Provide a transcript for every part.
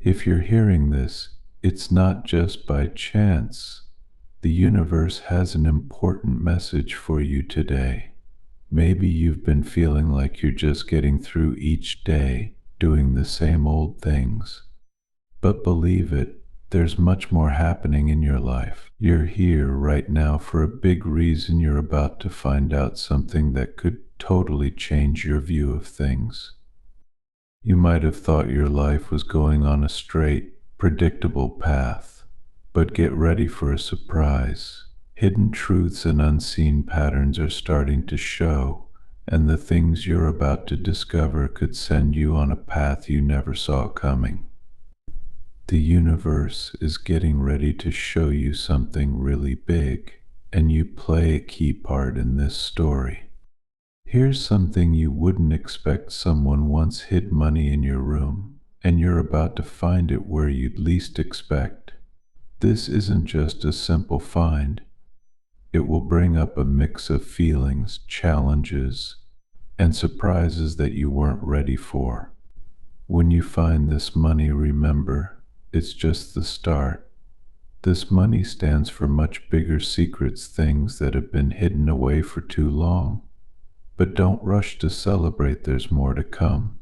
If you're hearing this, it's not just by chance. The universe has an important message for you today. Maybe you've been feeling like you're just getting through each day, doing the same old things. But believe it, there's much more happening in your life. You're here right now for a big reason. You're about to find out something that could totally change your view of things. You might have thought your life was going on a straight, predictable path, but get ready for a surprise. Hidden truths and unseen patterns are starting to show, and the things you're about to discover could send you on a path you never saw coming. The universe is getting ready to show you something really big, and you play a key part in this story. Here's something you wouldn't expect. Someone once hid money in your room, and you're about to find it where you'd least expect. This isn't just a simple find. It will bring up a mix of feelings, challenges, and surprises that you weren't ready for. When you find this money, remember, it's just the start. This money stands for much bigger secrets, things that have been hidden away for too long. But don't rush to celebrate, there's more to come.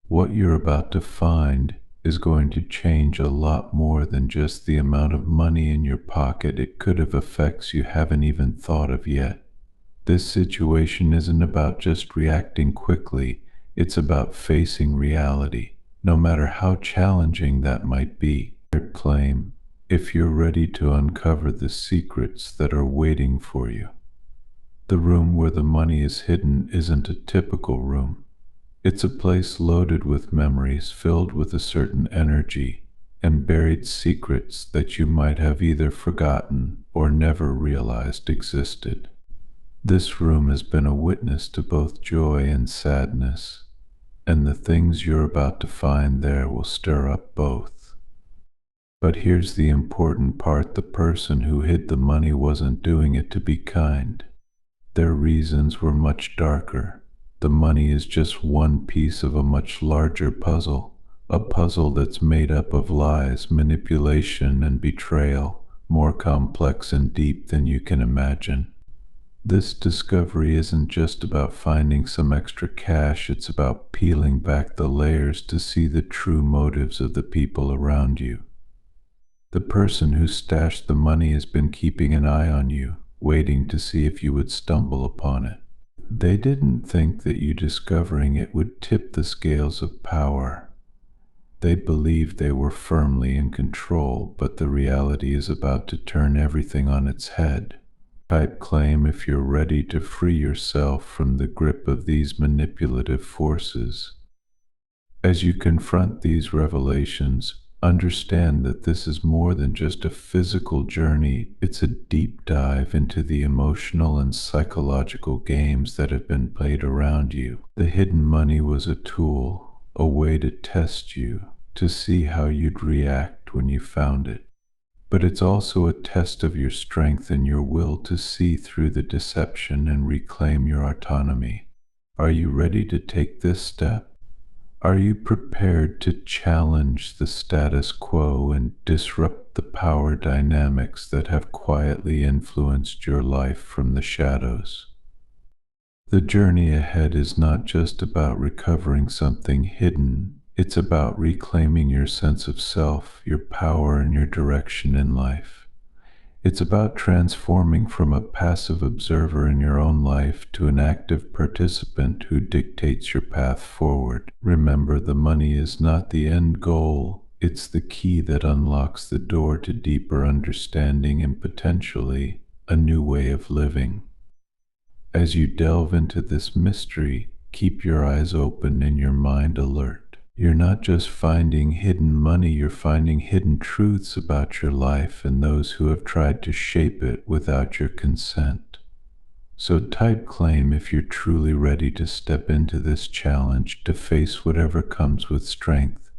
What you're about to find is going to change a lot more than just the amount of money in your pocket. It could have effects you haven't even thought of yet. This situation isn't about just reacting quickly, it's about facing reality, no matter how challenging that might be. Claim if you're ready to uncover the secrets that are waiting for you. The room where the money is hidden isn't a typical room. It's a place loaded with memories, filled with a certain energy, and buried secrets that you might have either forgotten or never realized existed. This room has been a witness to both joy and sadness, and the things you're about to find there will stir up both. But here's the important part: the person who hid the money wasn't doing it to be kind. Their reasons were much darker. The money is just one piece of a much larger puzzle, a puzzle that's made up of lies, manipulation, and betrayal, more complex and deep than you can imagine. This discovery isn't just about finding some extra cash, it's about peeling back the layers to see the true motives of the people around you. The person who stashed the money has been keeping an eye on you, waiting to see if you would stumble upon it. They didn't think that you discovering it would tip the scales of power. They believed they were firmly in control, but the reality is about to turn everything on its head. Type claim if you're ready to free yourself from the grip of these manipulative forces. As you confront these revelations, understand that this is more than just a physical journey. It's a deep dive into the emotional and psychological games that have been played around you. The hidden money was a tool, a way to test you, to see how you'd react when you found it. But it's also a test of your strength and your will to see through the deception and reclaim your autonomy. Are you ready to take this step? Are you prepared to challenge the status quo and disrupt the power dynamics that have quietly influenced your life from the shadows? The journey ahead is not just about recovering something hidden, it's about reclaiming your sense of self, your power, and your direction in life. It's about transforming from a passive observer in your own life to an active participant who dictates your path forward. Remember, the money is not the end goal, it's the key that unlocks the door to deeper understanding and potentially a new way of living. As you delve into this mystery, keep your eyes open and your mind alert. You're not just finding hidden money, you're finding hidden truths about your life and those who have tried to shape it without your consent. So type claim if you're truly ready to step into this challenge, to face whatever comes with strength,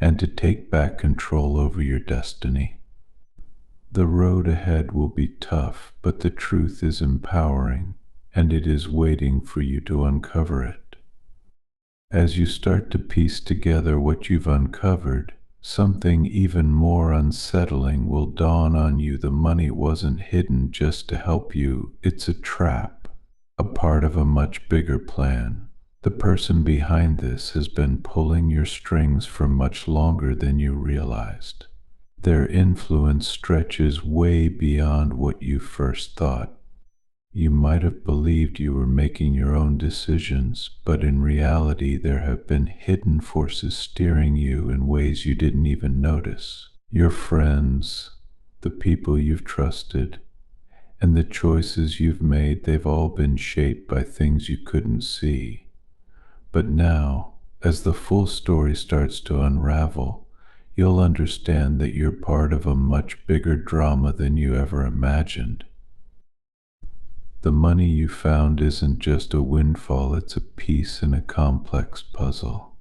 and to take back control over your destiny. The road ahead will be tough, but the truth is empowering, and it is waiting for you to uncover it. As you start to piece together what you've uncovered, Something even more unsettling will dawn on you. The money wasn't hidden just to help you, it's a trap, a part of a much bigger plan. The person behind this has been pulling your strings for much longer than you realized. Their influence stretches way beyond what you first thought. You might have believed you were making your own decisions, but in reality, there have been hidden forces steering you in ways you didn't even notice. Your friends, the people you've trusted, and the choices you've made, they've all been shaped by things you couldn't see. But now, as the full story starts to unravel, you'll understand that you're part of a much bigger drama than you ever imagined. The money you found isn't just a windfall, it's a piece in a complex puzzle.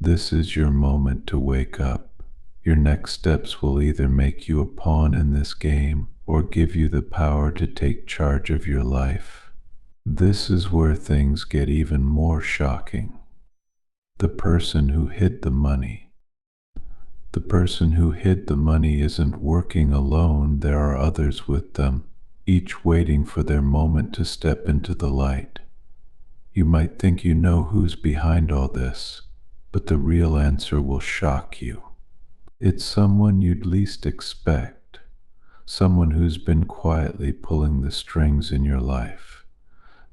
This is your moment to wake up. Your next steps will either make you a pawn in this game or give you the power to take charge of your life. This is where things get even more shocking. The person who hid the money. The person who hid the money isn't working alone, there are others with them, each waiting for their moment to step into the light. You might think you know who's behind all this, but the real answer will shock you. It's someone you'd least expect, someone who's been quietly pulling the strings in your life.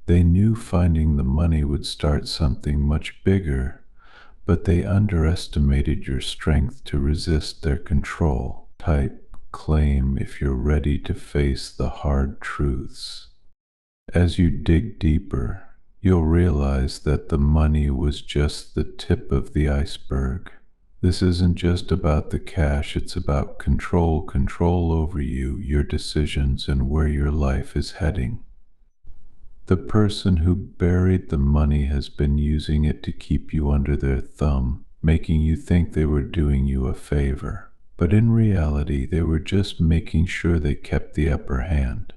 They knew finding the money would start something much bigger, but they underestimated your strength to resist their control. Type claim if you're ready to face the hard truths. As you dig deeper, you'll realize that the money was just the tip of the iceberg. This isn't just about the cash, it's about control over you, your decisions, and where your life is heading. The person who buried the money has been using it to keep you under their thumb, making you think they were doing you a favor. But in reality, they were just making sure they kept the upper hand.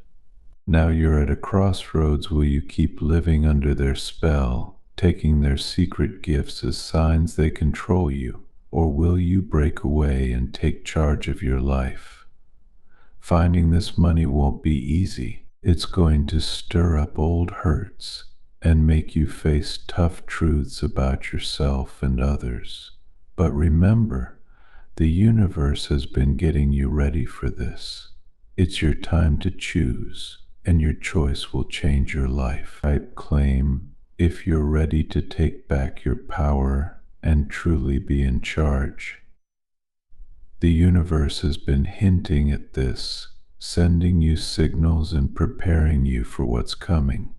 Now you're at a crossroads. Will you keep living under their spell, taking their secret gifts as signs they control you, or will you break away and take charge of your life? Finding this money won't be easy. It's going to stir up old hurts and make you face tough truths about yourself and others. But remember, the universe has been getting you ready for this. It's your time to choose, and your choice will change your life. Type claim if you're ready to take back your power and truly be in charge. The universe has been hinting at this, sending you signals and preparing you for what's coming.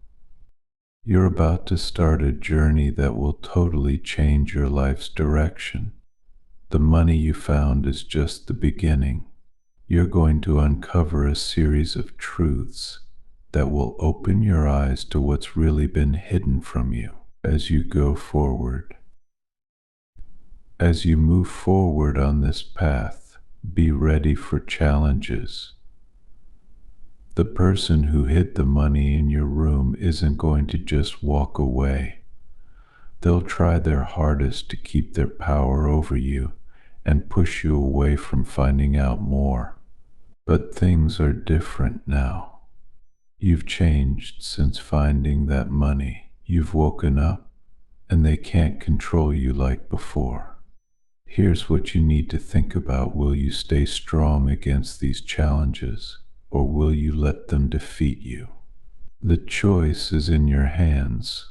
You're about to start a journey that will totally change your life's direction. The money you found is just the beginning. You're going to uncover a series of truths that will open your eyes to what's really been hidden from you as you go forward. As you move forward on this path, be ready for challenges. The person who hid the money in your room isn't going to just walk away. They'll try their hardest to keep their power over you and push you away from finding out more. But things are different now. You've changed since finding that money. You've woken up, and they can't control you like before. Here's what you need to think about. Will you stay strong against these challenges, or will you let them defeat you? The choice is in your hands.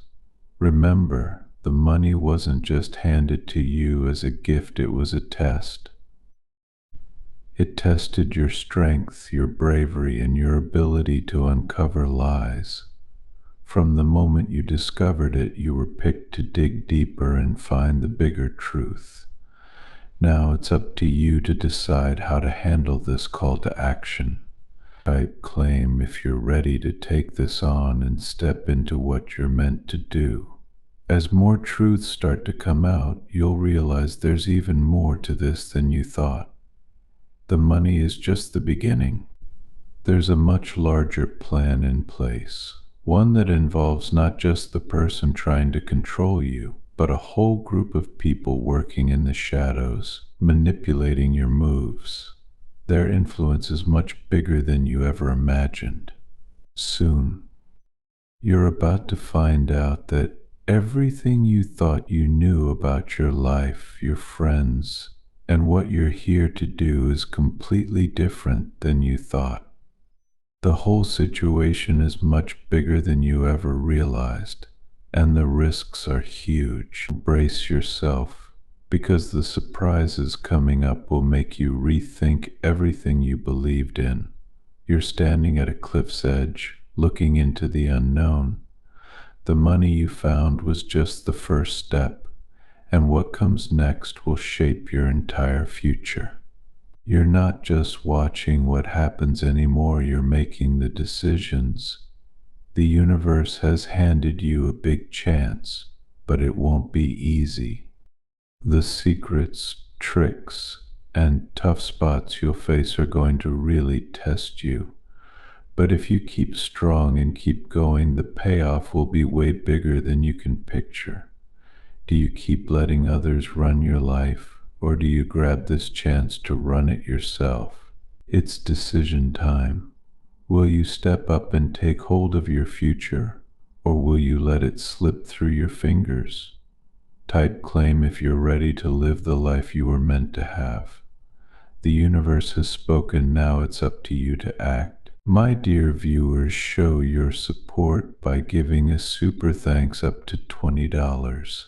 Remember, the money wasn't just handed to you as a gift, it was a test. It tested your strength, your bravery, and your ability to uncover lies. From the moment you discovered it, you were picked to dig deeper and find the bigger truth. Now it's up to you to decide how to handle this call to action. Type claim if you're ready to take this on and step into what you're meant to do. As more truths start to come out, you'll realize there's even more to this than you thought. The money is just the beginning. There's a much larger plan in place, one that involves not just the person trying to control you, but a whole group of people working in the shadows, manipulating your moves. Their influence is much bigger than you ever imagined. Soon, you're about to find out that everything you thought you knew about your life, your friends, and what you're here to do is completely different than you thought. The whole situation is much bigger than you ever realized, and the risks are huge. Brace yourself, because the surprises coming up will make you rethink everything you believed in. You're standing at a cliff's edge, looking into the unknown. The money you found was just the first step, and what comes next will shape your entire future. You're not just watching what happens anymore, you're making the decisions. The universe has handed you a big chance, but it won't be easy. The secrets, tricks, and tough spots you'll face are going to really test you. But if you keep strong and keep going, the payoff will be way bigger than you can picture. Do you keep letting others run your life, or do you grab this chance to run it yourself? It's decision time. Will you step up and take hold of your future, or will you let it slip through your fingers? Type claim if you're ready to live the life you were meant to have. The universe has spoken, now it's up to you to act. My dear viewers, show your support by giving a super thanks up to $20.